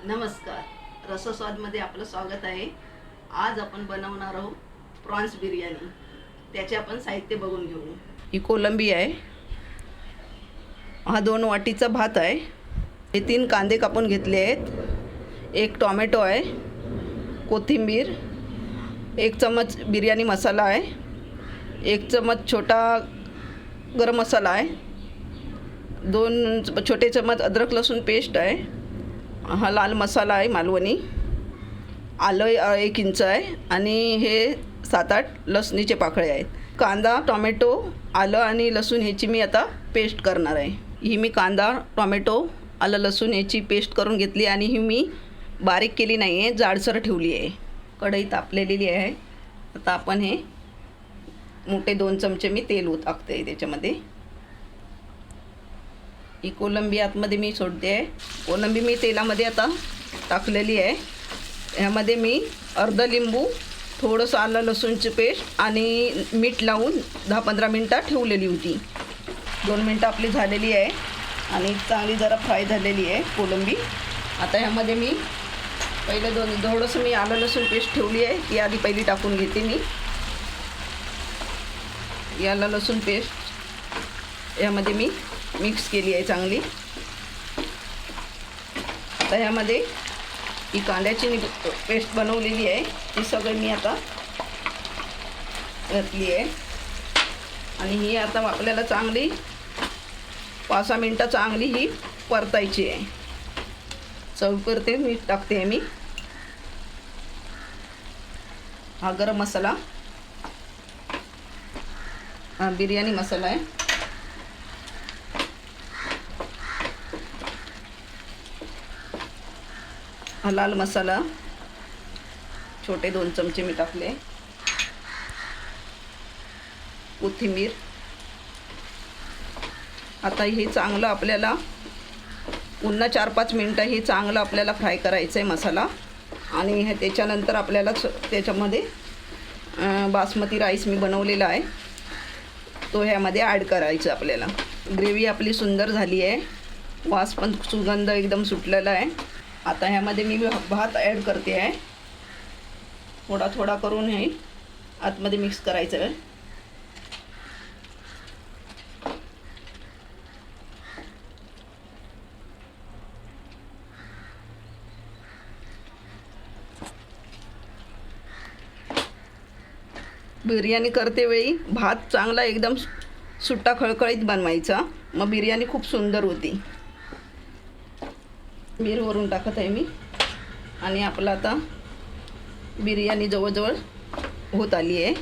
नमस्कार, रसस्वादमध्ये आपलं स्वागत आहे। आज आपण बनवणार आहोत प्रॉन्स बिर्याणी। त्याचे आपण साहित्य बघून घेऊ। ही कोलंबी आहे, हा 2 वाटीचा भात आहे, हे 3 कांदे कापून घेतले आहेत, 1 टोमॅटो आहे, कोथिंबीर, 1 चमच बिर्याणी मसाला आहे, 1 चमच छोटा गरम मसाला आहे, 2 छोटे चमच अद्रक लसूण पेस्ट आहे, हा लाल मसाला आहे मालवणी, आलं 1 इंच आहे आणि हे 7-8 लसणीचे पाकळे आहेत। कांदा, टोमॅटो, आलं आणि लसूण ह्याची मी आता पेस्ट करणार आहे। ही मी कांदा, टोमॅटो, आलं लसूण ह्याची पेस्ट करून घेतली आणि ही मी बारीक केली नाही आहे, जाडसर ठेवली आहे। कढई तापलेली आहे। आता आपण हे मोठे 2 चमचे मी तेल टाकते त्याच्यामध्ये। ही कोलंबी आतमध्ये मी सोडते आहे। कोलंबी मी तेलामध्ये आता टाकलेली आहे। ह्यामध्ये मी अर्धा लिंबू, थोडंसं आलं लसूणची पेस्ट आणि मीठ लावून 10-15 मिनटं ठेवलेली होती। 2 मिनटं आपली झालेली आहे आणि चांगली जरा फ्राय झालेली आहे कोलंबी। आता ह्यामध्ये मी पहिले थोडंसं मी आलं लसूण पेस्ट ठेवली आहे, ती आधी पहिली टाकून घेते मी। ही आलं लसूण पेस्ट ह्यामध्ये मी मिक्स केली आहे चांगली। आता ह्यामध्ये ही कांद्याची पेस्ट बनवलेली आहे, ती सगळी मी आता घातली आहे आणि ही आता आपल्याला चांगली 5-6 मिनटं चांगली ही परतायची आहे। चव करते मीठ टाकते मी। हा गरम मसाला, हा बिर्याणी मसाला आहे, हा लाल मसाला छोटे 2 चमचे मी टाकले, कोथिंबीर। आता हे चांगलं आपल्याला पुन्हा 4-5 मिनटं हे चांगलं आपल्याला फ्राय करायचं आहे मसाला आणि हे त्याच्यानंतर आपल्याला त्याच्यामध्ये बासमती राईस मी बनवलेला आहे तो ह्यामध्ये ॲड करायचं आपल्याला। ग्रेव्ही आपली सुंदर झाली आहे, वास पण सुगंध एकदम सुटलेला आहे। आता ह्यामध्ये मी भात ॲड करते आहे, थोडा थोडा करून हे आतमध्ये मिक्स करायचं आहे। बिर्याणी करते वेळी भात चांगला एकदम सुट्टा खळखळीत बनवायचा, मग बिर्याणी खूप सुंदर होती। मीठ वरून टाकत आहे मी आणि आपला आता बिर्याणी जवळजवळ होत आली आहे।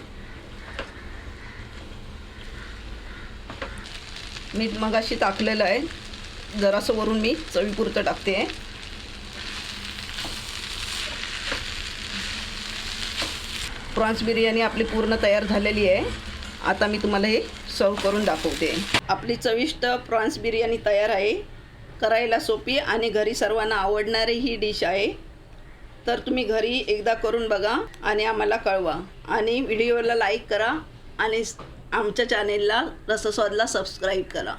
मीठ मगाशी टाकलेलं आहे, जरासं वरून मी चवीपुरतं टाकते आहे। प्रॉन्स बिर्याणी आपली पूर्ण तयार झालेली आहे। आता मी तुम्हाला हे सर्व करून दाखवते। आपली चविष्ट प्रॉन्स बिर्याणी तयार आहे। करायला सोपी आणि घरी सर्वांना आवडणारी ही डिश आहे। तर तुम्ही घरी एकदा करून बघा आणि आम्हाला कळवा आणि व्हिडिओला लाईक करा आणि आमच्या चॅनेलला रसस्वादला सबस्क्राईब करा।